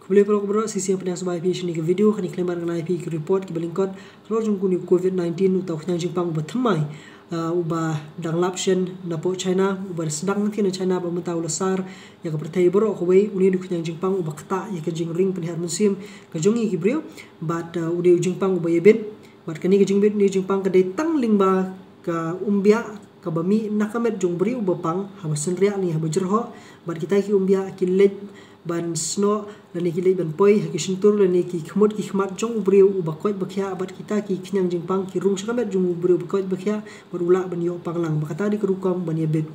Kembali pro bro sisi yang pernah sebagai ni ke video kani klaim dengan IP ke report ke balingkot kalau jungku ni COVID-19 utau nyang Jepang bertemai ubah dang lapsion napo China ubah sedang nanti na China bermentau lesar yang ke pertai bro kawai uni du nyang Jepang ubah kata ya ke jing ring penihar musim ke jongi ki brio but udi Jepang ubah yebet but kani ke jing bet ni Jepang ke datang lingba ke umbia ke bami nakamet jong brio bepang haba senria ni haba jerho but kita ki umbia ki led ban snow dan iki ban poi ki sentur dan iki khmot ki khmat jong ubriu ubakot bakhya abat kita ki khnyang jingpang ki rung sakamet jong ubriu bakot bakhya berula ban yo panglang bakata di kerukam ban yebet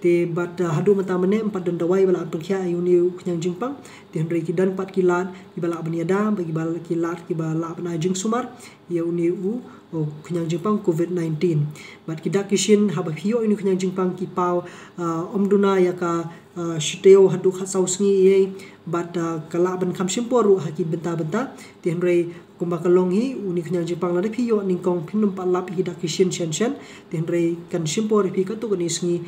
te bat hadu mata mene empat dan dawai bala bakhya ayuni khnyang jingpang te hendrai ki dan pat kilat ki bala ban yada bagi bala kilat ki bala ban ajing sumar ya uni u khnyang jingpang COVID-19 bat kidak kishin haba hiyo ini khnyang jingpang ki pau omduna ya ka shiteo hadu khasau sngi ye bat kala ban kham simporu haki benta-benta ti hendrai kumba kalong hi uni khnyang jipang la phiyo ningkong phinum palap hi dak kishin shen ti hendrai kan simpor phi ka tu kan sngi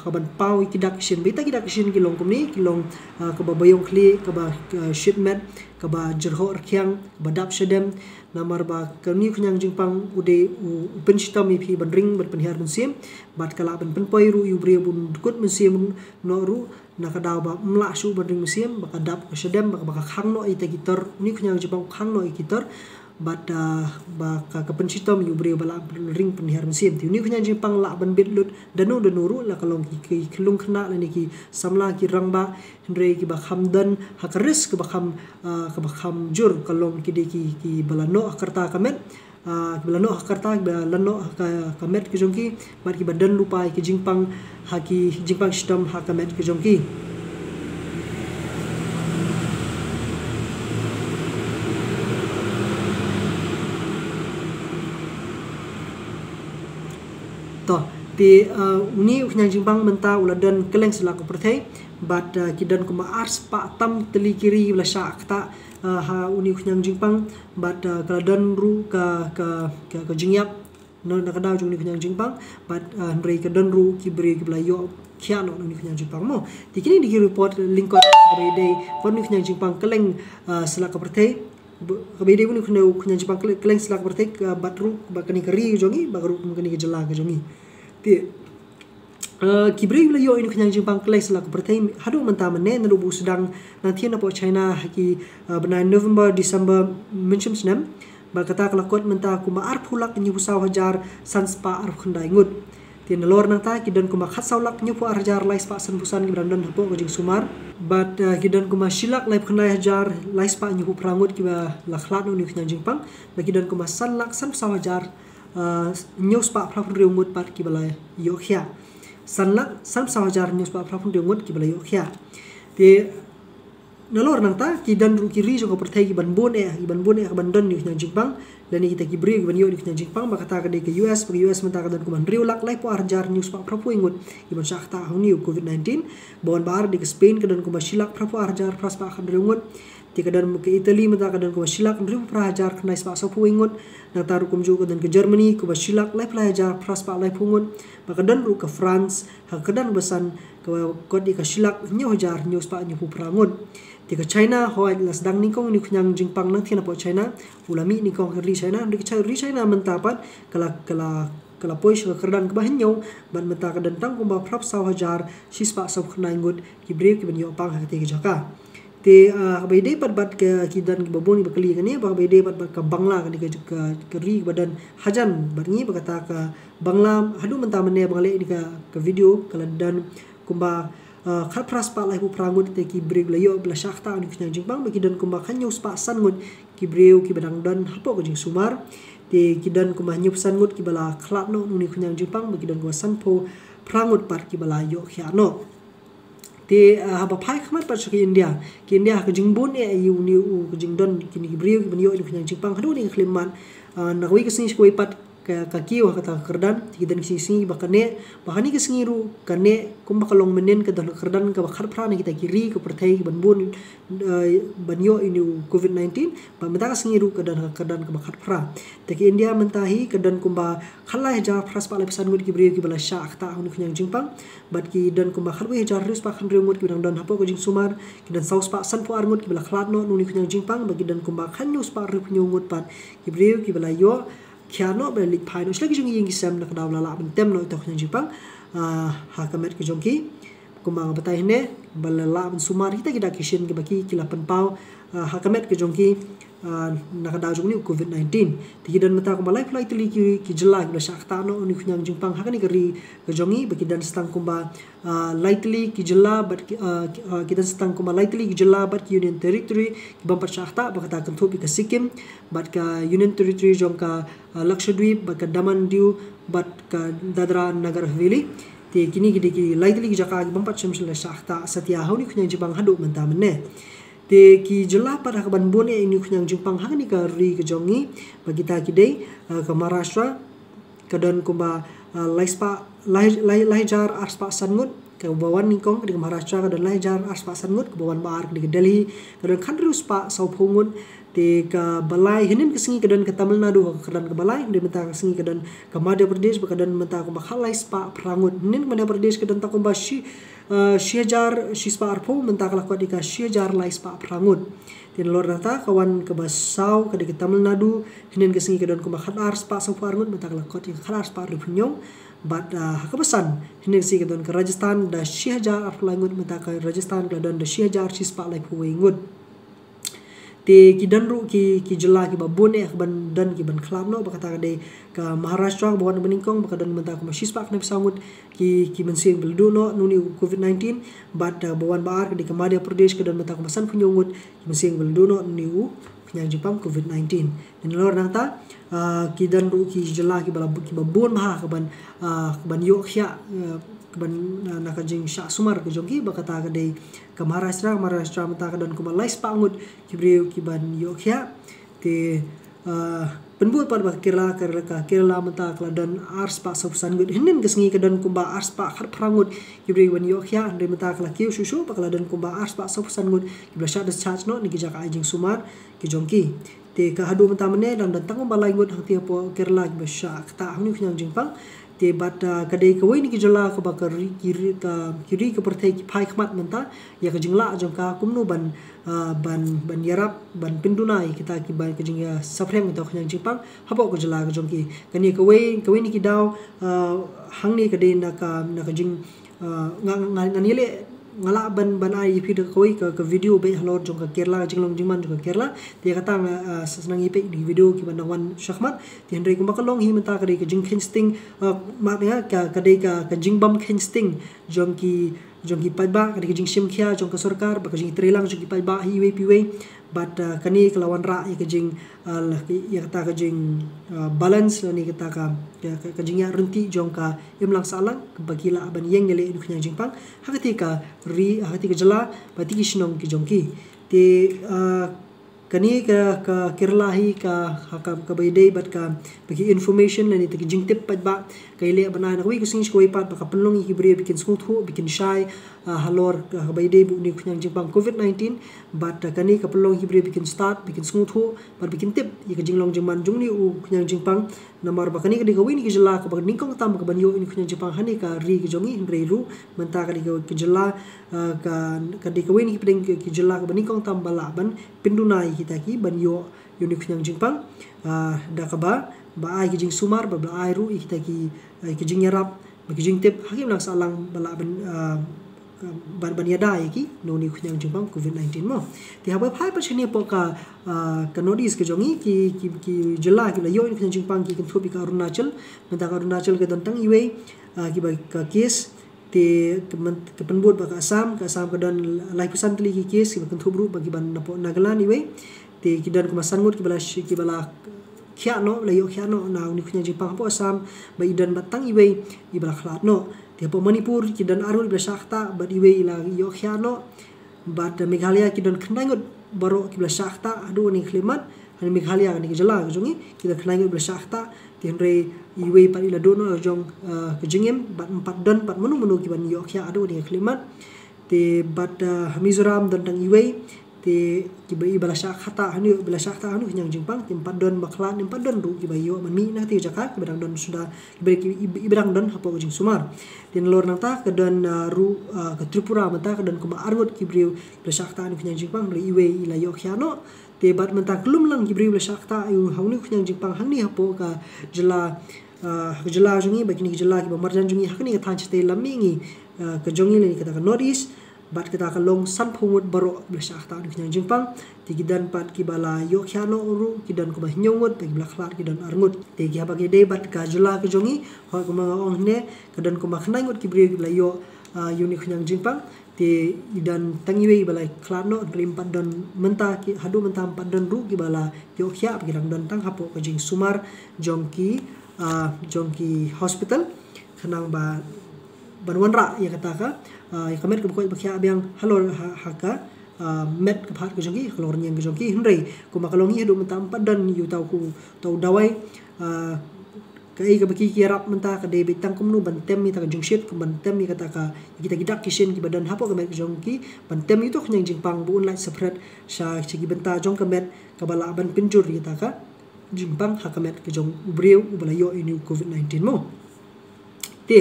haban pau ki dak kishin beta ki dak kishin ki long kumni ki long ka ba bayong kli ka ba shipment ka ba jerho rkyang badap shedem namar ba kani khnyang jingpang ude upen sitam mi phi ban ring ban penhar musim bat kala ban penpoi ru yu bre bun kut musim no ru nakadaw ba mla su ban ring musim baka dap ka shedem baka khang no ite gitar ni khnyang jingpang khang no gitar bat ba ka pensitam yu bre bala ring penhar musim ti ni khnyang jingpang la ban bit lut danu ru la kalong ki klung khna la ni ki samla ki rangba hendrai ki ba khamdan hakaris ke ba kham jur kalong ki de ki bala no karta kamet bala no karta bala no kamet ki jongki bar ki badan lupa ki jingpang haki jingpang sistem hakamet ki jongki to di uni khnyang jingpang menta uladan keleng selaku perthai bat kidan kuma ars pa tam teli kiri bla sha kata ha uni khnyang jingpang bat kaladan ru ka jingyap no nakadaw jung ni khnyang jingpang bat ndrei kadan ru ki bre ki bla yo khiano uni khnyang jingpang mo tikini di report link ko day pon ni khnyang jingpang keleng selaku perthai kabede pun khnyang jingpang keleng selaku perthai bat ru ba kani kari jongi ba ru kani ke jela ke jongi ti kibri bla yo ini khnyang jingpang keleng selaku perthai hadu menta mene nalu bu sedang nanti na po China ki benai November December menchum snam berkata kelakot menta kuma ar phulak nyu saw hajar sanspa ar khandai ngut ti nalor nang ta kidan kuma khasaw lak nyu pu ar hajar lai spa san busan ki brandan hapo ko jing sumar bat kidan kuma silak lai khandai hajar lai spa nyu pu prangut ki ba lakhlat ni khnyang jingpang ba kidan kuma san lak san saw hajar nyu spa phapun reumut pat ki balai yo khya sanlak sam sawajar news pa prapun dengot ki bala yo khya te nalor nang ta ki dan ru ki ri jo ko perthai ki ban bon ban don ni khnyang jingpang lani kita ki bri ban yo ni khnyang jingpang ba kata ka de ke US menta ka dan ku ban riu lak lai po arjar news pa prapu ingot ki ban sha kata hu ni COVID-19 bon bar di Spain ka dan ku ba silak prapu arjar pras pa kan reungot ti ka dan ke Italy menta ka dan ku ba silak riu pra hajar knais pa so pu ingot na taru kum jo ka dan ke Germany ku ba silak lai pla hajar pras pa lai pungut bakadan ru ke France hakadan besan ke kod di ka silak nyu hajar news pa nyu pu prangut ti ka China hoi las dang ni kong ni khnyang jingpang nang thina po China ulami ni kong ri China ri China mentapat kala pois ka kerdan ke bahin nyu ban menta ka dan tang kumba prap saw hajar sispa saw khnai ngut ki bre ki ban yo pang ha ti ka jaka te baide pat ke kidan ki baboni bakali kan ni ba baide pat ka bangla kan ke ri badan hajan barngi bakata ka bangla hadu menta mene bangle ni ka video kala dan kumba khat pras pa lai pu prangut te ki breg la yo bla shakta ni khnyang jingpang ba kidan kumba khanyu spa san ngut ki breu ki badang dan hapo ko jing sumar te kidan kumba nyup san ngut ki bala khlap no ni khnyang jingpang ba kidan ko san pho prangut par ki bala yo khya no te haba phai khmat par ki India ka jingbon e yu ni u ka jingdon ki ni breu ki ban yo ni khnyang jingpang hadu ni khliman nakwi ka sing ko pat kakiyo kata kerdan kidan singi bakane bahani ke singiru kane kumba kalong menen ke dan kerdan ke bakar prana kita kiri ke pertai ban bun banyo ini COVID-19 ba menta ka singiru ke dan kerdan ke bakar pra teki India mentahi ke dan kumba khala ja pras pa lepesan ngud ki brio ki bala sha akta hun kunyang jingpang bat ki dan kumba khalwe ja ris pa khan ngud ki dan hapo ko jing sumar ki dan saus pa san po arngut ki bala khlat no nuni kunyang jingpang bagi dan kumba khan news pa ri ngud pat ki brio ki bala yo kiano balik pai no selagi jungi yang gisam nak daw lala bentem no ito kunyang jingpang ha kamet ki jongki kumang batay ne balala ben sumar kita kishin ki baki kilapan pau ha kamet ki jongki nakadaw jong ni COVID-19 tigidan mata kumba life flight li ki jela ki sakta no ni kunyang jingpang hakani kari ki jongi baki dan stang kumba lightly ki jela but kita stang kumba lightly ki jela but union territory ki bampat sakta bakata kantopi ka Sikkim but ka union territory jong ka Lakshadweep but ka Daman Diu but ka Dadra Nagar Haveli ti kini ki lightly ki jaka ki bampat semsel sakta satya hauni kunyang jingpang hadu mentamen ne te ki jela pada kaban bone ini kunyang jingpang hakani ka ri ke jongi bagi ta ki dei ke Maharashtra kadan kumba lahjar arspa sangut ke bawan ningkong ke Maharashtra kadan lahjar arspa sangut ke bawan baar ke Delhi kadan khandru spa saupungun te ka balai hinin ke singi kadan ke Tamil Nadu kadan ke balai de menta singi kadan ke Madhya Pradesh kadan menta kumba khalai spa prangut hinin Madhya Pradesh kadan ta kumba Shihajar shispa arpo menta kala kwa dika Shihajar lai spa prangut tin lor data kawan ke Basau ke Tamil Nadu hinin ke singi kadan kumba khadar spa sau parngut menta kala kwa dika khadar spa ripunyong bat hakabasan hinin singi kadan ke Rajasthan da Shihajar arlangut menta ke Rajasthan kadan da Shihajar shispa lai puwengut te ki danru ki jela ki babone ban dan ki ban khlam no bakata de ka Maharashtra bawan beningkong bakadan menta ko mashispa kna sangut ki mensing beldu no nuni COVID-19 bat bawan baar ke Madhya Pradesh kadan menta ko masan punyungut ki mensing beldu no nuni kunyang jipam COVID-19 dan lor nangta ki danru ki jela ki bala ki babon maha ban yo khya ban nakajing sha sumar ke jongki bakata ka de ke Maharashtra menta kadan kuma lais pangut ki brio ki ban yo khya te penbuat pada Kerala menta keladan ars pa sausan gut hinin kesengi kadan kumba ars pa khar prangut ki brio ban yo khya de menta kala kiu susu pa keladan kumba ars pa sausan gut ki bla sha charge no ni ki jaka ajing sumar ki jongki te ka hadu menta mene dan tangom balai gut hang ti po Kerala ki basha ta huni kunyang jingpang te bat kadai kawai ni ki jela ka bakar kiri ke pertai ki pai khmat menta ya ka jingla jongka kumnu ban yarap ban pindunai kita ki ban ka jingya safrem to khanyang jingpang habo ko jela ka jongki kani kawai ni ki daw hangni kadai na ka jing nganile ngala ban ai pi de koi ka video be halor jong ka Kerala jinglong jingman jong ka Kerala dia kata senang ipe di video ki bandawan syakmat ti hendrai kumba kalong hi menta ka de ka jing kensting maknya ka de ka jingbam kensting jong ki paiba ka de ka jing simkhia jong ka sarkar ba ka jing trelang jong ki paiba hi we piwe but kani kelawan ra ya ka jing ya kata ka jing balance ni kata ka jing ya renti jong ka imlang salang bagila ban yeng ngele inu khnya jingpang hakati ka jela bati ki shnong ki jongki te kani ka Kerala hi ka baydey bat ka bagi information ni te jing tip pat ba kaile banai na wi kusing ko ipat ba ka penlong ki bre bikin smuthu bikin shai halor ka baydey bu ni khnyang jingpang COVID-19 bat kani ka penlong ki bre bikin start bikin smuthu bat bikin tip ye ka jinglong jingman jung ni khnyang jingpang namar ba kani ka wi ni ki jela ka ba ningkong tam ka banyo ni khnyang jingpang hani ka ri ki jongi hindrei ru menta ka ki jela ka de ka wi ni ki jela ka ba ningkong tam bala ban pindunai kita ki ban yo unik khnyang jingpang da ka ba ai ki jing sumar ba ai ru kita ki jing yarap ba ki jing tip hakim lang salang bala ban yada ki noni khnyang jingpang COVID-19 mo ti ha ba phai pa chini po ka notice ke jongi ki jela ki la yo khnyang jingpang ki kan thobi ka Arunachal menta ka Arunachal ke dantang iwe ki ba ka case te kepenbut ba ka Assam ka dan lai pesan tli ki case ki kan thobru bagi ban napo Nagaland iwe te kidan kumasangut ki bala khya no la yo khya no na uni khnya jipang po Assam ba idan batang iwe ibala khlat no te po Manipur kidan arul bla shakta ba iwe la yo khya no ba Meghalaya kidan khnangut baro ki bla shakta adu ni khlimat hani Meghalaya kan ke jela jongi kita kena ngut belasah ta tihenre iwe pat ila dono jong ke jengem bat 4 don pat menu kiban yo kya ado ni klimat te bat Mizoram dan dang iwe te kibai belasah khata hani belasah ta hanu nyang jingpang te 4 don baklan 4 don ru kibai yo mani na te jaka kibadang don sudah kibai ibadang don hapo jing sumar tin lor nang ta ke don ru ke Tripura mata ke don kuma arngot kibriu belasah ta hanu nyang jingpang ri iwe ila yo kya no te bat menta kelum lang kibriu belasah ta ayu hauni nyang jingpang hangni hapo ka jela jela jongi bagi ni jela ki marjan jongi hakni ka than chete lamingi ke jongi ni kata ka notice bat kita ka long san phumut baro belasah ta ni nyang jingpang ti gidan pat ki bala yo khyano uru kidan ko ba nyongot pe blaklar kidan arngut te gi habage de bat ka jela ke jongi ho ko ma ong ne kadan ko ma khnangot ki bre la yo unik nyang jingpang te idan tangiwe balai klano rimpat don menta ki hadu menta 4 don ru ki bala yo khya pe gidan don tang hapo ko jing sumar jongki hospital khanang ba banwanra ya kata ka ya kamet ke bukoi bakhya abyang halor haka met ke phat ke jongki halor nyang ke jongki hinrei ko makalongi hadu menta 4 dan yu tau ku tau dawai kai ka baki kirap menta ka de bitang kumnu bantem mi ta ka jingshit ku bantem mi kata ka kita gidak kishin ki badan hapo ka met ke jongki bantem itu nyang jingpang buun lai separate sha chigi benta jong ka met ka bala ban pinjur kita ka jingpang hakamet ke jong ubreu ubalayo ini COVID-19 mo te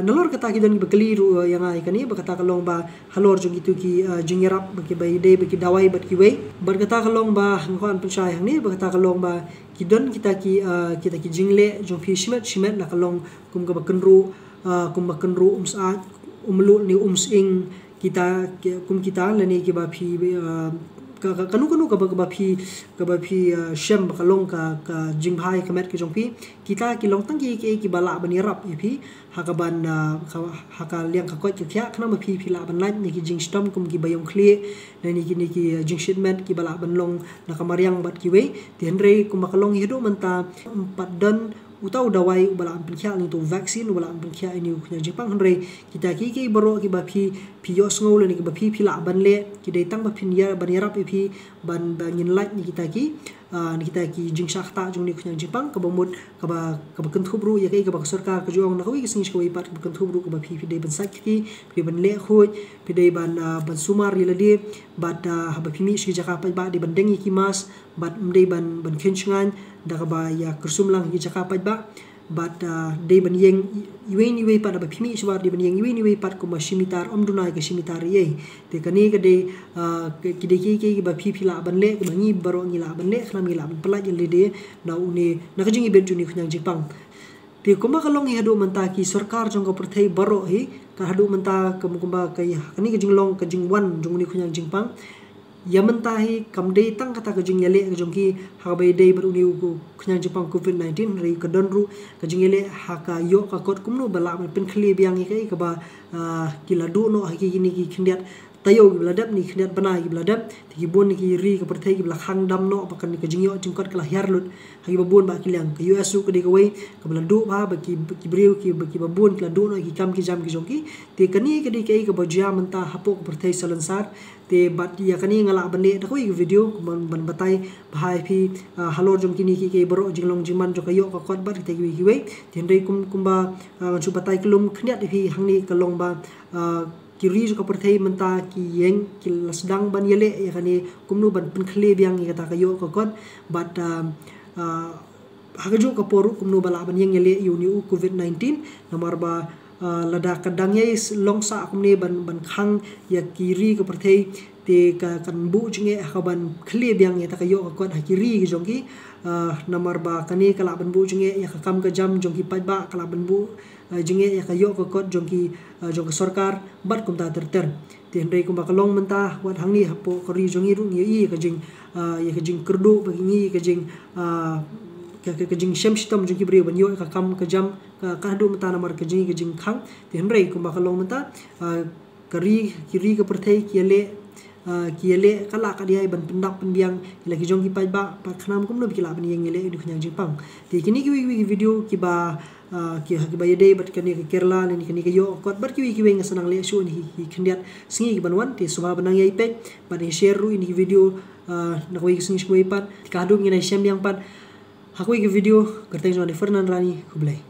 nalor kata ki don bakali ru yang ai kani bakata kalong ba halor jong itu ki jingerap baki bai de baki dawai bat ki wei berkata kalong ba ngkon pensai hang ni bakata kalong ba ki don kita ki jingle jong fi shimet la kalong kum ka bakenru umsaat umlu ni umsing kita la ni ki ba phi kanu ka ba phi shem bakalong ka jinghai kamet ke jongpi kita ki long tang ki bala bani rap ipi hakaban haka liang ka kot kya khna ma phi la ban lai ni ki jing stom kum ki bayong khle ni ki jing shipment ki bala ban long na kamariang bat ki we tienre kum bakalong hidu menta 4 don utau dawai bala ampun kya ni to vaccine bala ampun kya ini nya Jepang henre kita ki baro ki ba phi yos ngol ni ki ba phi la ban le ki dei tang ba phin ya ban yarap phi ban ngin lait ni kita ki jing shakta jung ni nya Jepang ka bomut ka ba kan thubru ya ka ba sarkar ka jong na ka wi sing shkoi pat ka kan thubru ka ba phi dei ban sakki phi ban le khoj phi dei ban sumar ila de bat ha ba phi mi shi jaka pa ba de ban dengi ki mas bat dei ban khinchngan da ka ba ya kursum lang hi jaka pa ba bat de ban yeng iwe pat ba phimi swar de ban yeng iwe pat ko shimitar omduna ka shimitar ye te kani ka de ki ba phi la ban le ba ngi baro ngi la ban le khna mi la ban pala je le de na uni na ka jingi ben juni khnyang Jepang te ko ma kalong hi hadu menta ki sarkar jong ko perthai baro hi ka hadu menta kumba ka kani ka jinglong ka jingwan jong ni khnyang Jepang Yamantahi kamdei tang kata kajing yale kajong ki habai dei beruni uku kanyang Jepang COVID-19 ri kadonru kajing yale haka yo kakot kumnu bala pen khli biang kai ka ba kiladu no haki gini ki khindiat tayo gi bladap ni khindiat bana gi bladap ti bon ni ki ri ka perthai gi belakang dam no pakan ni kajing yo jingkot kala yarlut hagi babon ba kilang ka USU ka de ka wei ka bladu ba ki breu ki babon kiladu no ki kam ki jam ki jong ki te kani ka de kai ka bajia menta hapok perthai salansar te bat ya kani ngala bande da koi video ban batai bahai phi halor jom kini ki baro jinglong jiman jo kayo ka kot bat te ki we tendai kumba chu batai klum khniat phi hangni kalong ba kiri jo ka perthai menta ki yeng ki lasdang ban yele ya kani kumnu ban pen khle biang ya ta kayo ka kot bat hagajo ka poru kumnu bala ban yeng yele uni COVID-19 nomor ba lada kadang ye longsa kumne ban khang ya kiri ka perthai te ka kan bu jinge ka ban khle biang ya ta kayo ka kot hakiri jong ki nomor ba kani kala ban bu jinge ya ka kam ka jam jong ki pa ba kala ban bu jinge ya kayo ka kot jong ki jong sarkar bat kum ta ter te ndai kum ba kalong menta wat hangni hapo kori jong i ru ngi ka jing ya ka jing kerdu bagi ngi ka jing ka jing shem shitam jong ki bre ban yo ka kam ka jam ka hadu menta nomor ka jing khang te ndai kum ba kalong menta kiri ka perthai ki le kiele kala ka dia ban pendak penbiang lagi jong ki ba khanam kum no bikila ban yang ele uni khunyang jingpang ti kini ki video ki ba ki ba yede bat kani ke Kerala ni kani ke yo kot bar ki weng sanang le shu ni khendiat singi ki banwan ti suba banang yai pek ban share ru ini video na ko ki singi ko ipat ka du ngi na shem yang pat hakui ki video gerteng jong ni Fernan Rani kublai